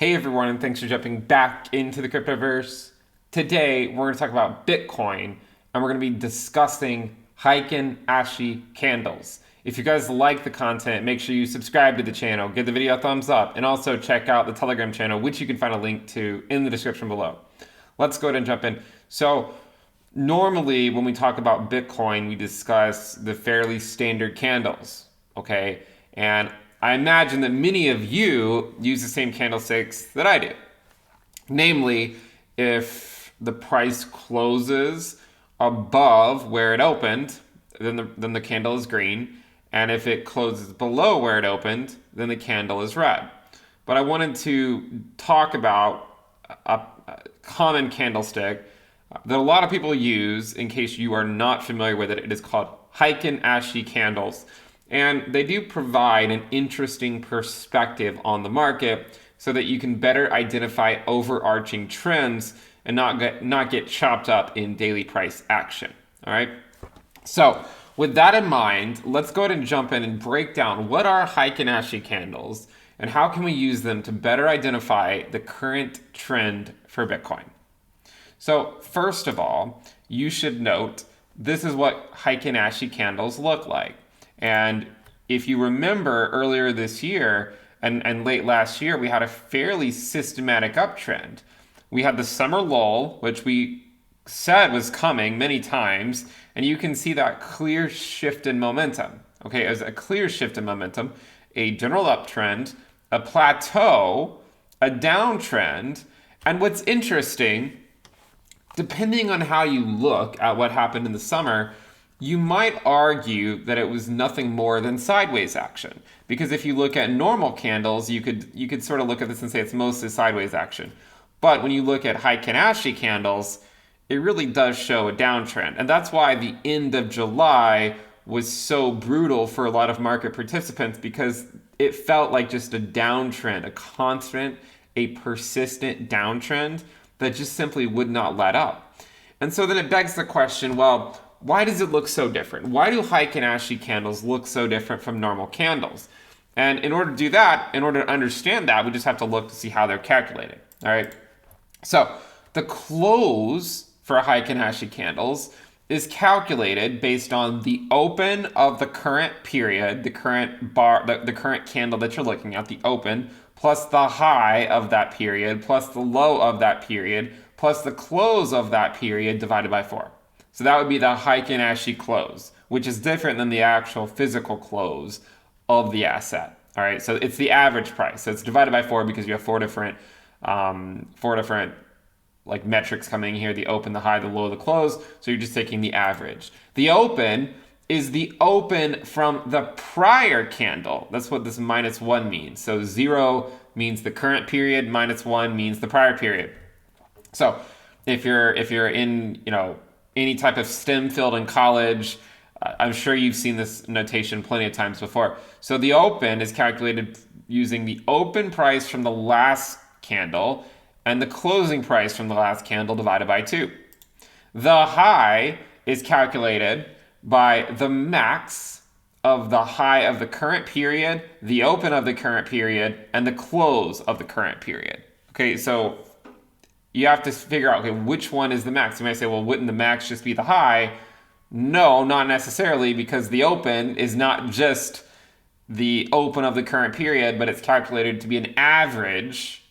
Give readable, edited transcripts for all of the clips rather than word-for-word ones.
Hey everyone, and thanks for jumping back into the cryptoverse. Today, we're going to talk about Bitcoin, and we're going to be discussing Heikin-Ashi Candles. If you guys like the content, make sure you subscribe to the channel, give the video a thumbs up, and also check out the Telegram channel, which you can find a link to in the description below. Let's go ahead and jump in. So, normally when we talk about Bitcoin, we discuss the fairly standard candles, okay? And I imagine that many of you use the same candlesticks that I do. Namely, if the price closes above where it opened, then the candle is green. And if it closes below where it opened, then the candle is red. But I wanted to talk about a common candlestick that a lot of people use. In case you are not familiar with it, it is called Heikin-Ashi Candles. And they do provide an interesting perspective on the market so that you can better identify overarching trends and not get chopped up in daily price action. All right. So with that in mind, let's go ahead and jump in and break down what are Heikin-Ashi candles and how can we use them to better identify the current trend for Bitcoin. So first of all, you should note this is what Heikin-Ashi candles look like. And if you remember earlier this year and late last year, we had a fairly systematic uptrend. We had the summer lull, which we said was coming many times, and you can see that clear shift in momentum. Okay, it was a clear shift in momentum, a general uptrend, a plateau, a downtrend, and what's interesting, depending on how you look at what happened in the summer, you might argue that it was nothing more than sideways action. Because if you look at normal candles, you could sort of look at this and say it's mostly sideways action. But when you look at Heikin-Ashi candles, it really does show a downtrend. And that's why the end of July was so brutal for a lot of market participants, because it felt like just a downtrend, a constant, a persistent downtrend that just simply would not let up. And so then it begs the question, well, why does it look so different? Why do Heikin-Ashi candles look so different from normal candles? And in order to do that, in order to understand that, we just have to look to see how they're calculated. All right. So the close for Heikin-Ashi candles is calculated based on the open of the current period, the current bar, the current candle that you're looking at, the open, plus the high of that period, plus the low of that period, plus the close of that period divided by 4. So that would be the Heikin-Ashi close, which is different than the actual physical close of the asset. All right, so it's the average price. So it's divided by 4 because you have four different like metrics coming here: the open, the high, the low, the close. So you're just taking the average. The open is the open from the prior candle. That's what this -1 means. So 0 means the current period, -1 means the prior period. So if you're in any type of STEM field in college, I'm sure you've seen this notation plenty of times before. So the open is calculated using the open price from the last candle and the closing price from the last candle divided by 2. The high is calculated by the max of the high of the current period, the open of the current period, and the close of the current period. Okay, so you have to figure out, okay, which one is the max? You might say, well, wouldn't the max just be the high? No, not necessarily, because the open is not just the open of the current period, but it's calculated to be an average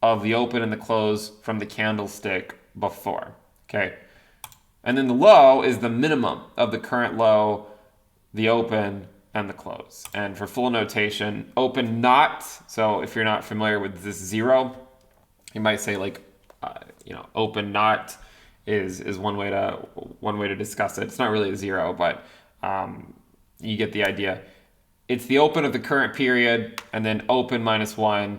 of the open and the close from the candlestick before, okay? And then the low is the minimum of the current low, the open, and the close. And for full notation, open not, so if you're not familiar with this 0, you might say like, open not is one way to discuss it. It's not really a 0, but you get the idea. It's the open of the current period, and then open -1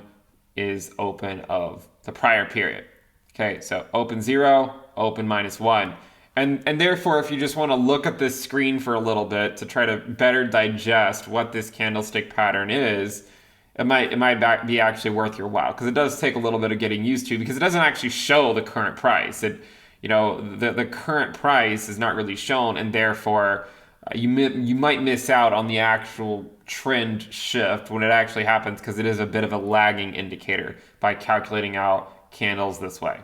is open of the prior period. Okay, so open 0, open -1. And therefore, if you just want to look at this screen for a little bit to try to better digest what this candlestick pattern is, it might be actually worth your while, because it does take a little bit of getting used to, because it doesn't actually show the current price. The current price is not really shown, and therefore You might miss out on the actual trend shift when it actually happens because it is a bit of a lagging indicator by calculating out candles this way.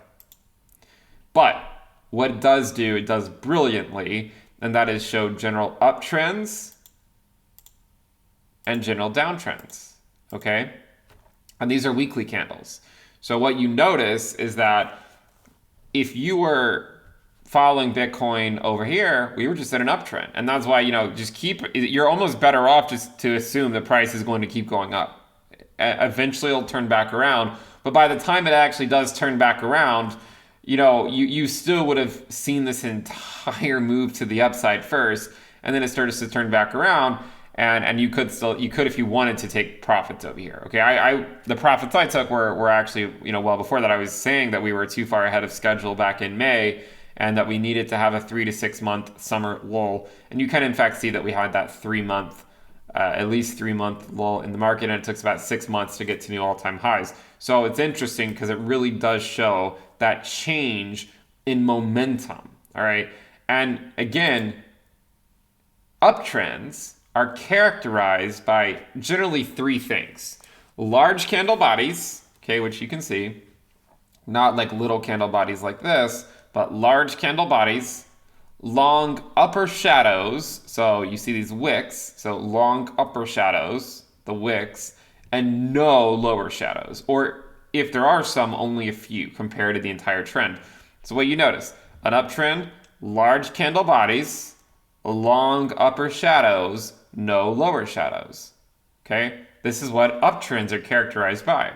But what it does do, it does brilliantly, and that is show general uptrends and general downtrends, okay? And these are weekly candles. So what you notice is that if you were following Bitcoin over here, we were just in an uptrend. And that's why, you're almost better off just to assume the price is going to keep going up. Eventually it'll turn back around. But by the time it actually does turn back around, you still would have seen this entire move to the upside first, and then it starts to turn back around. And you could if you wanted to take profits over here. Okay, the profits I took were actually, well before that. I was saying that we were too far ahead of schedule back in May, and that we needed to have a 3 to 6 month summer lull. And you can in fact see that we had that at least 3 month lull in the market, and it took about 6 months to get to new all-time highs. So it's interesting because it really does show that change in momentum. All right, and again, uptrends are characterized by generally three things: large candle bodies, okay, which you can see, not like little candle bodies like this, but large candle bodies, long upper shadows, so you see these wicks, so long upper shadows, the wicks, and no lower shadows, or if there are some, only a few compared to the entire trend. So what you notice, an uptrend, large candle bodies, long upper shadows, no lower shadows. Okay? This is what uptrends are characterized by.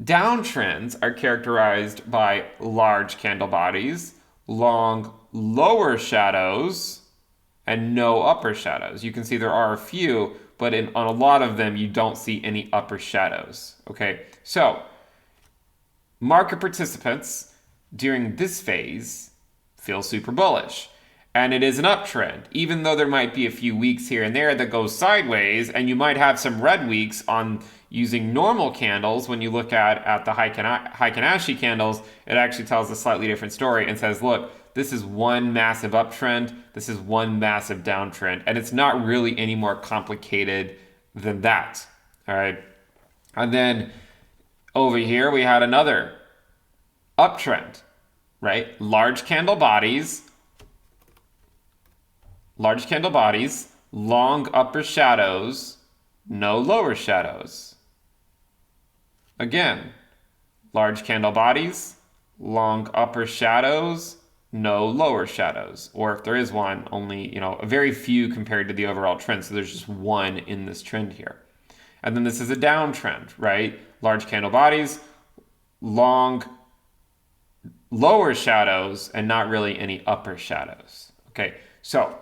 Downtrends are characterized by large candle bodies, long lower shadows, and no upper shadows. You can see there are a few, but on a lot of them, you don't see any upper shadows. Okay? So, market participants during this phase feel super bullish. And it is an uptrend, even though there might be a few weeks here and there that go sideways, and you might have some red weeks on using normal candles. When you look at the Heikin-Ashi candles, it actually tells a slightly different story and says, look, this is one massive uptrend, this is one massive downtrend, and it's not really any more complicated than that. All right. And then over here, we had another uptrend, right? Large candle bodies, long upper shadows, no lower shadows. Again, large candle bodies, long upper shadows, no lower shadows. Or if there is one, only, a very few compared to the overall trend. So there's just one in this trend here. And then this is a downtrend, right? Large candle bodies, long lower shadows, and not really any upper shadows. Okay, so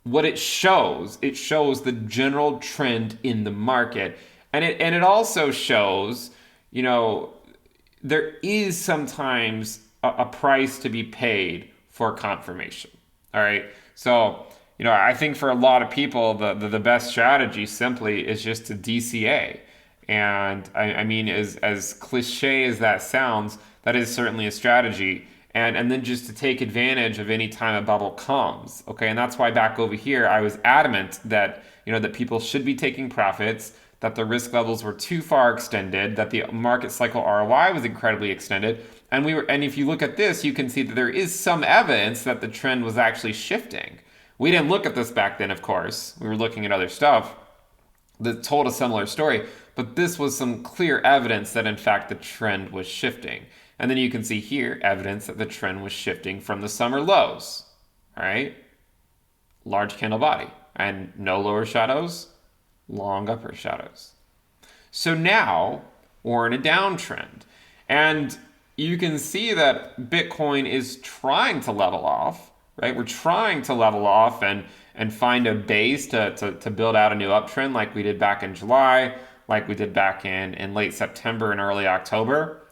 what it shows the general trend in the market, and it also shows, there is sometimes a price to be paid for confirmation. All right, so I think for a lot of people, the best strategy simply is just to DCA, and I mean, as cliche as that sounds, that is certainly a strategy. And then just to take advantage of any time a bubble comes, okay? And that's why back over here, I was adamant that, that people should be taking profits, that the risk levels were too far extended, that the market cycle ROI was incredibly extended. And if you look at this, you can see that there is some evidence that the trend was actually shifting. We didn't look at this back then, of course. We were looking at other stuff that told a similar story, but this was some clear evidence that in fact the trend was shifting. And then you can see here evidence that the trend was shifting from the summer lows. All right, large candle body and no lower shadows, long upper shadows. So now we're in a downtrend, and you can see that Bitcoin is trying to level off, right? We're trying to level off and find a base to build out a new uptrend like we did back in July, like we did back in late September and early October.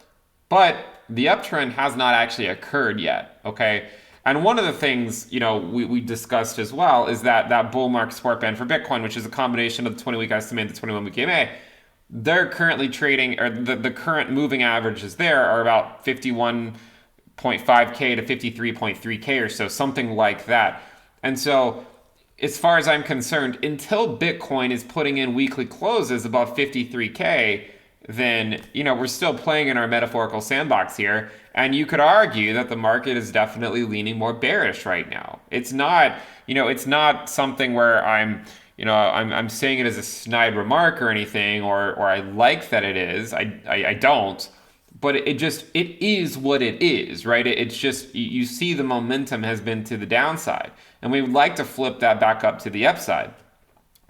But the uptrend has not actually occurred yet, okay? And one of the things, we discussed as well is that bull market support band for Bitcoin, which is a combination of the 20-week SMA and the 21-week EMA. They're currently trading, or the current moving averages there are about 51.5K to 53.3K or so, something like that. And so as far as I'm concerned, until Bitcoin is putting in weekly closes above 53K, then, we're still playing in our metaphorical sandbox here. And you could argue that the market is definitely leaning more bearish right now. It's not something where I'm saying it as a snide remark or anything, or I like that it is. I don't. But it is what it is, right? It's just, you see the momentum has been to the downside. And we would like to flip that back up to the upside.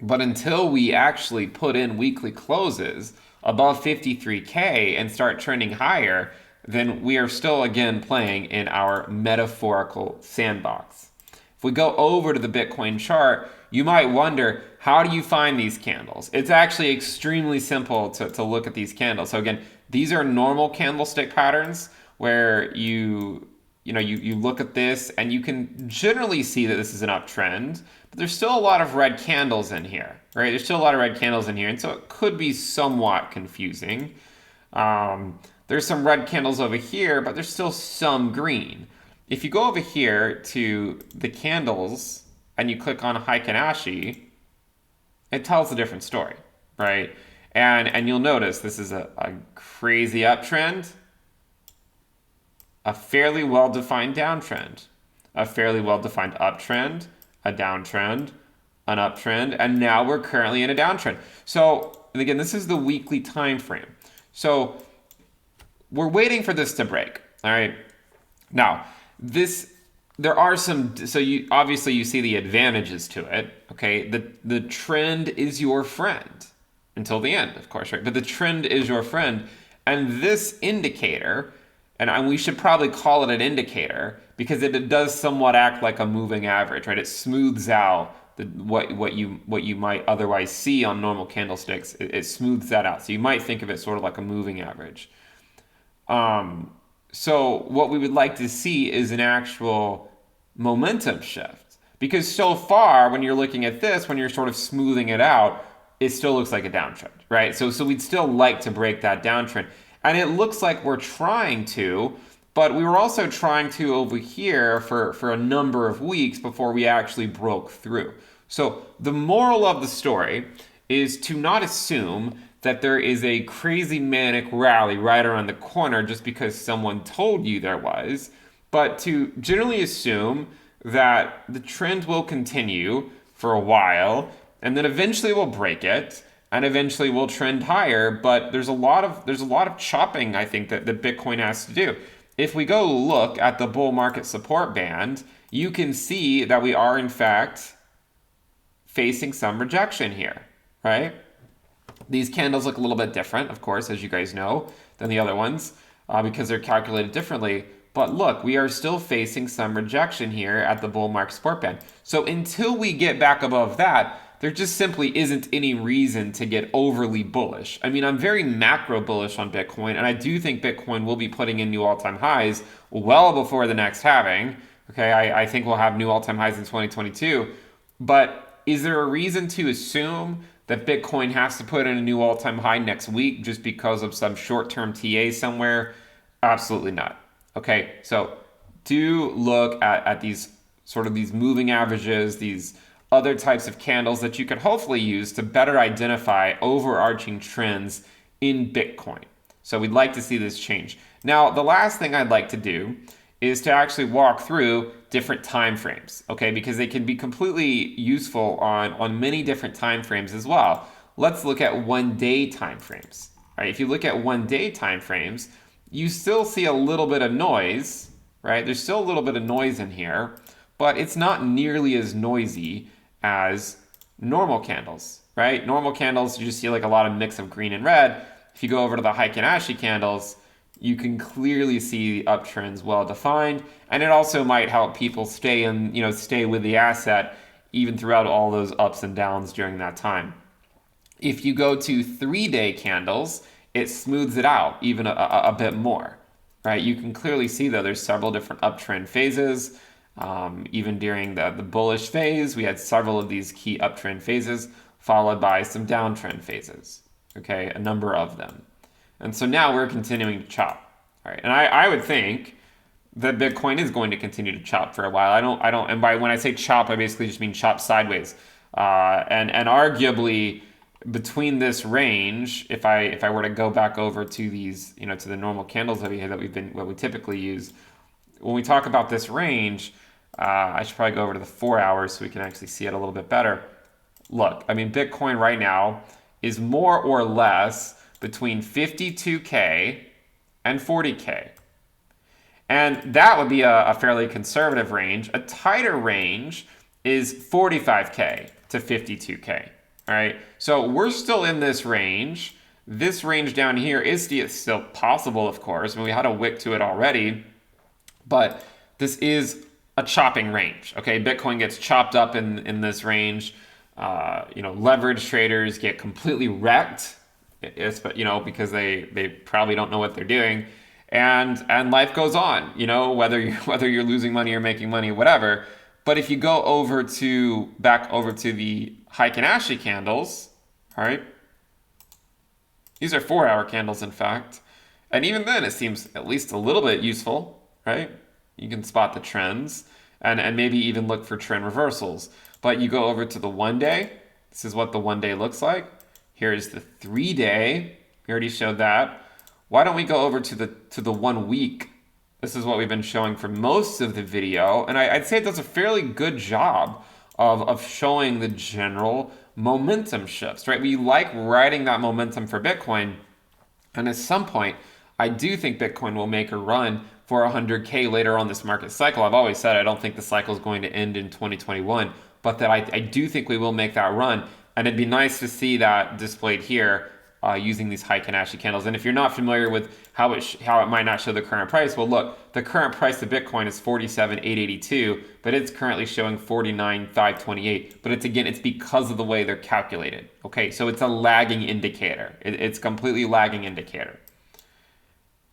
But until we actually put in weekly closes above 53K and start trending higher, then we are still, again, playing in our metaphorical sandbox. If we go over to the Bitcoin chart, you might wonder, how do you find these candles? It's actually extremely simple to look at these candles. So again, these are normal candlestick patterns where you look at this and you can generally see that this is an uptrend, but there's still a lot of red candles in here, right? There's still a lot of red candles in here, and so it could be somewhat confusing. There's some red candles over here, but there's still some green. If you go over here to the candles and you click on Heikin-Ashi, it tells a different story, right? And you'll notice this is a crazy uptrend, a fairly well-defined downtrend, a fairly well-defined uptrend, a downtrend, an uptrend, and now we're currently in a downtrend. So, and again, this is the weekly time frame. So we're waiting for this to break, all right? Now, there are some, so you see the advantages to it, okay? The trend is your friend until the end, of course, right? But the trend is your friend, and this indicator, and we should probably call it an indicator because it does somewhat act like a moving average, right? It smooths out what you might otherwise see on normal candlesticks. It smooths that out. So you might think of it sort of like a moving average. So what we would like to see is an actual momentum shift, because so far when you're looking at this, when you're sort of smoothing it out, it still looks like a downtrend, right? So we'd still like to break that downtrend. And it looks like we're trying to, but we were also trying to over here for a number of weeks before we actually broke through. So the moral of the story is to not assume that there is a crazy manic rally right around the corner just because someone told you there was, but to generally assume that the trend will continue for a while, and then eventually we'll break it, and eventually we'll trend higher. But there's a lot of chopping, I think, that Bitcoin has to do. If we go look at the bull market support band, you can see that we are in fact facing some rejection here, right? These candles look a little bit different, of course, as you guys know, than the other ones, because they're calculated differently. But look, we are still facing some rejection here at the bull market support band. So until we get back above that, there just simply isn't any reason to get overly bullish. I mean, I'm very macro bullish on Bitcoin, and I do think Bitcoin will be putting in new all-time highs well before the next halving. Okay, I think we'll have new all-time highs in 2022. But is there a reason to assume that Bitcoin has to put in a new all-time high next week just because of some short-term TA somewhere? Absolutely not. Okay, so do look at these sort of these moving averages, these other types of candles that you could hopefully use to better identify overarching trends in Bitcoin. So we'd like to see this change. Now, the last thing I'd like to do is to actually walk through different time frames, okay? Because they can be completely useful on many different time frames as well. Let's look at 1 day time frames. Right? If you look at 1 day time frames, you still see a little bit of noise, right? There's still a little bit of noise in here, but it's not nearly as noisy as normal candles, right? Normal candles, you just see like a lot of mix of green and red. If you go over to the Heikin-Ashi candles, you can clearly see the uptrends well defined, and it also might help people stay with the asset even throughout all those ups and downs during that time. If you go to 3-day candles, it smooths it out even a bit more, right? You can clearly see though there's several different uptrend phases. Even during the bullish phase, we had several of these key uptrend phases followed by some downtrend phases, okay, a number of them. And so now we're continuing to chop, all right? And I would think that Bitcoin is going to continue to chop for a while. And by when I say chop, I basically just mean chop sideways. And arguably between this range, if I were to go back over to these, to the normal candles that what we typically use, when we talk about this range, I should probably go over to the 4 hours so we can actually see it a little bit better. Look, I mean, Bitcoin right now is more or less between 52K and 40K. And that would be a fairly conservative range. A tighter range is 45K to 52K. All right. So we're still in this range. This range down here is still possible, of course. I mean, we had a wick to it already, but this is a chopping range. Okay. Bitcoin gets chopped up in this range. Leverage traders get completely wrecked, because they probably don't know what they're doing. And life goes on, whether you're losing money or making money, whatever. But if you go back over to the Heikin-Ashi candles, all right, these are 4-hour candles, in fact, and even then it seems at least a little bit useful, right? You can spot the trends and maybe even look for trend reversals. But you go over to the 1 day. This is what the 1 day looks like. Here is the 3 day. We already showed that. Why don't we go over to the 1 week? This is what we've been showing for most of the video. And I'd say it does a fairly good job of showing the general momentum shifts, right? We like riding that momentum for Bitcoin. And at some point, I do think Bitcoin will make a run for 100K later on this market cycle. I've always said I don't think the cycle is going to end in 2021, but that I do think we will make that run. And it'd be nice to see that displayed here using these Heikin-Ashi candles. And if you're not familiar with how it might not show the current price, well, look, the current price of Bitcoin is 47,882, but it's currently showing 49,528. But it's because of the way they're calculated. Okay, so it's a lagging indicator. It's completely lagging indicator.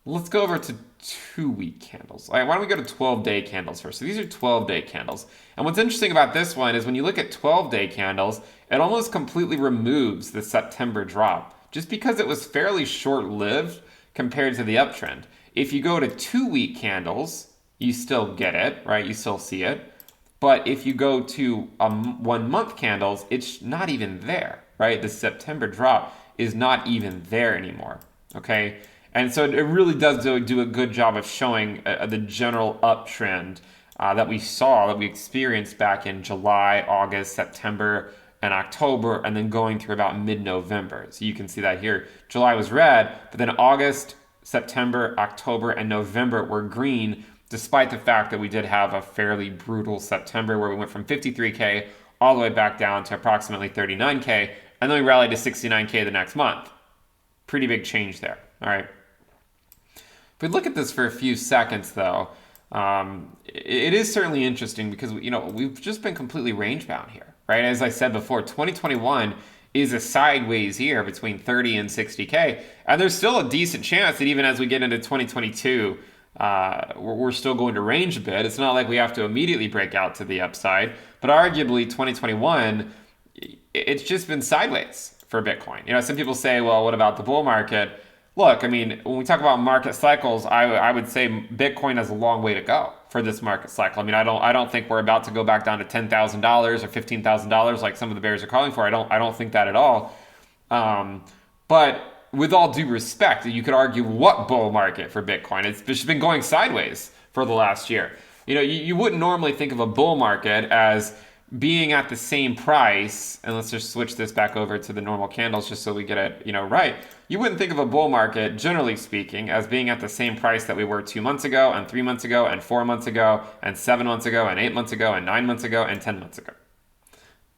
Let's go over to 2-week candles. All right, why don't we go to 12-day candles first? So these are 12-day candles. And what's interesting about this one is when you look at 12-day candles, it almost completely removes the September drop, just because it was fairly short-lived compared to the uptrend. If you go to 2-week candles, you still get it, right? You still see it. But if you go to 1-month candles, it's not even there, right? The September drop is not even there anymore, okay? And so it really does do a good job of showing the general uptrend that we experienced back in July, August, September, and October, and then going through about mid-November. So you can see that here. July was red, but then August, September, October, and November were green, despite the fact that we did have a fairly brutal September where we went from 53K all the way back down to approximately 39K, and then we rallied to 69K the next month. Pretty big change there, all right? If we look at this for a few seconds, though, it is certainly interesting because we've just been completely range bound here, right? As I said before, 2021 is a sideways year between 30 and 60K, and there's still a decent chance that even as we get into 2022, we're still going to range a bit. It's not like we have to immediately break out to the upside, but arguably 2021, it's just been sideways for Bitcoin. Some people say, well, what about the bull market? Look, I mean, when we talk about market cycles, I would say Bitcoin has a long way to go for this market cycle. I mean, I don't think we're about to go back down to $10,000 or $15,000 like some of the bears are calling for. I don't think that at all. But with all due respect, you could argue what bull market for Bitcoin? It's just been going sideways for the last year. You wouldn't normally think of a bull market as being at the same price, and let's just switch this back over to the normal candles just so we get it, right. You wouldn't think of a bull market, generally speaking, as being at the same price that we were 2 months ago, and 3 months ago, and 4 months ago, and 7 months ago, and 8 months ago, and 9 months ago, and 10 months ago.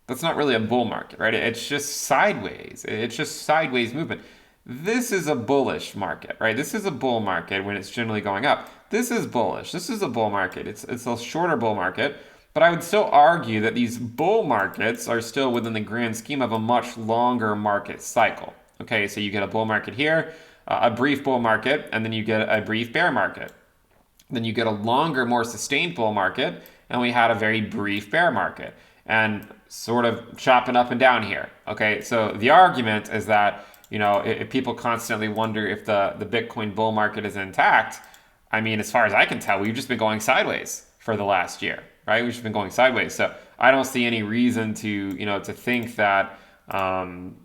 That's not really a bull market, right? It's just sideways. It's just sideways movement. This is a bullish market, right? This is a bull market when it's generally going up. This is bullish. This is a bull market. It's a shorter bull market. But I would still argue that these bull markets are still within the grand scheme of a much longer market cycle. Okay, so you get a bull market here, a brief bull market, and then you get a brief bear market. Then you get a longer, more sustained bull market, and we had a very brief bear market. And sort of chopping up and down here. Okay, so the argument is that, if people constantly wonder if the Bitcoin bull market is intact, I mean, as far as I can tell, we've just been going sideways for the last year, right? We've just been going sideways. So I don't see any reason to, to think that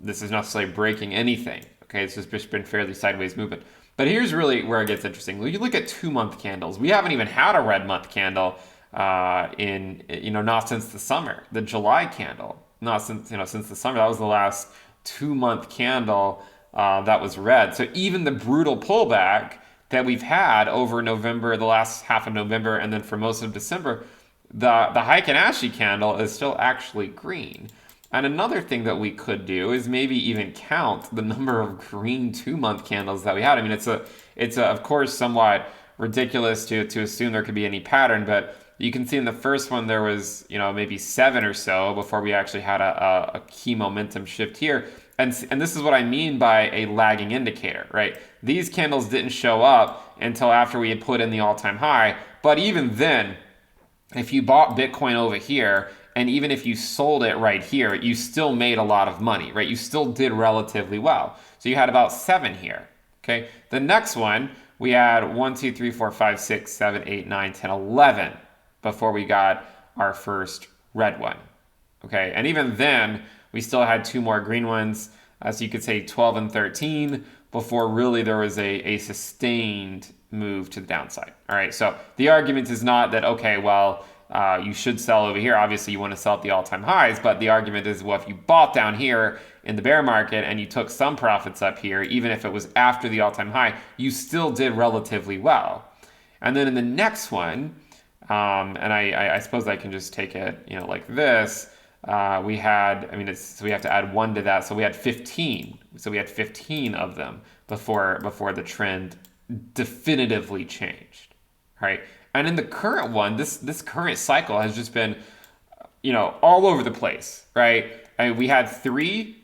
this is necessarily breaking anything. Okay, it's just been fairly sideways movement. But here's really where it gets interesting. You look at 2-month candles. We haven't even had a red month candle not since the summer. The July candle, not since since the summer. That was the last 2-month candle that was red. So even the brutal pullback that we've had over November, the last half of November, and then for most of December, the Heikin-Ashi candle is still actually green. And another thing that we could do is maybe even count the number of green 2-month candles that we had. I mean, it's of course somewhat ridiculous to assume there could be any pattern, but you can see in the first one there was maybe 7 or so before we actually had a key momentum shift here. And this is what I mean by a lagging indicator, right? These candles didn't show up until after we had put in the all-time high, but even then, if you bought Bitcoin over here, and even if you sold it right here, you still made a lot of money, right? You still did relatively well. So you had about 7 here, okay? The next one, we had 1, 2, 3, 4, 5, 6, 7, 8, 9, 10, 11 before we got our first red one, okay? And even then, we still had 2 more green ones, so you could say 12 and 13, before really there was a sustained move to the downside, all right? So the argument is not that, okay, well, you should sell over here. Obviously, you want to sell at the all-time highs, but the argument is, well, if you bought down here in the bear market and you took some profits up here, even if it was after the all-time high, you still did relatively well. And then in the next one, and I suppose I can just take it, like this. We had, so we have to add 1 to that, so we had 15. So we had 15 of them before the trend definitively changed, right? And in the current one, this current cycle has just been, all over the place, right? We had 3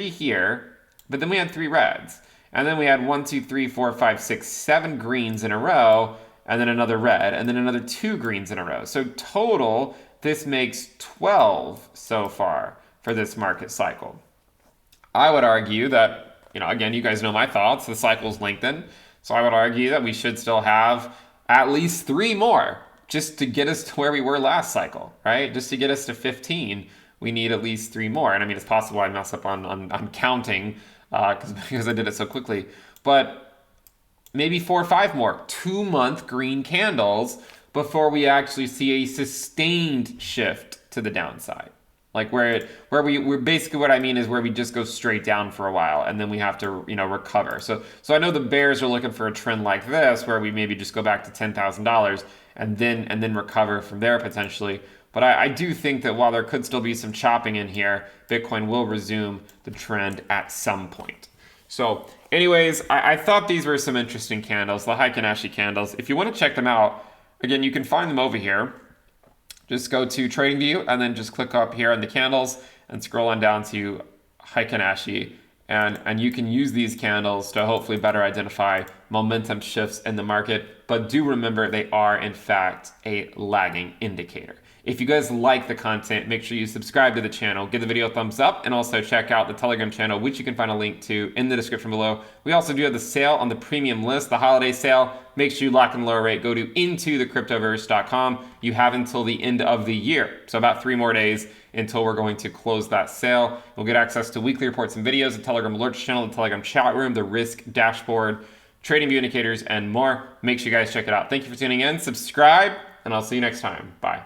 here, but then we had 3 reds. And then we had 1, 2, 3, 4, 5, 6, 7 greens in a row, and then another red, and then another 2 greens in a row. So total, this makes 12 so far for this market cycle. I would argue that, again, you guys know my thoughts, the cycle's lengthened. So I would argue that we should still have at least 3 more just to get us to where we were last cycle, right? Just to get us to 15, we need at least 3 more. And I mean, it's possible I mess up on counting because I did it so quickly. But maybe 4 or 5 more 2-month green candles before we actually see a sustained shift to the downside. Like we're basically, what I mean is where we just go straight down for a while and then we have to, recover. So I know the bears are looking for a trend like this where we maybe just go back to $10,000 and then recover from there potentially. But I do think that while there could still be some chopping in here, Bitcoin will resume the trend at some point. So anyways, I thought these were some interesting candles, the Heikin-Ashi candles. If you want to check them out, again, you can find them over here. Just go to TradingView and then just click up here on the candles and scroll on down to Heikin-Ashi. And you can use these candles to hopefully better identify momentum shifts in the market. But do remember they are, in fact, a lagging indicator. If you guys like the content, make sure you subscribe to the channel, give the video a thumbs up, and also check out the Telegram channel, which you can find a link to in the description below. We also do have the sale on the premium list, the holiday sale. Make sure you lock in the lower rate. Go to intothecryptoverse.com. You have until the end of the year, so about 3 more days until we're going to close that sale. You'll get access to weekly reports and videos, the Telegram alerts channel, the Telegram chat room, the risk dashboard, trading view indicators, and more. Make sure you guys check it out. Thank you for tuning in. Subscribe, and I'll see you next time. Bye.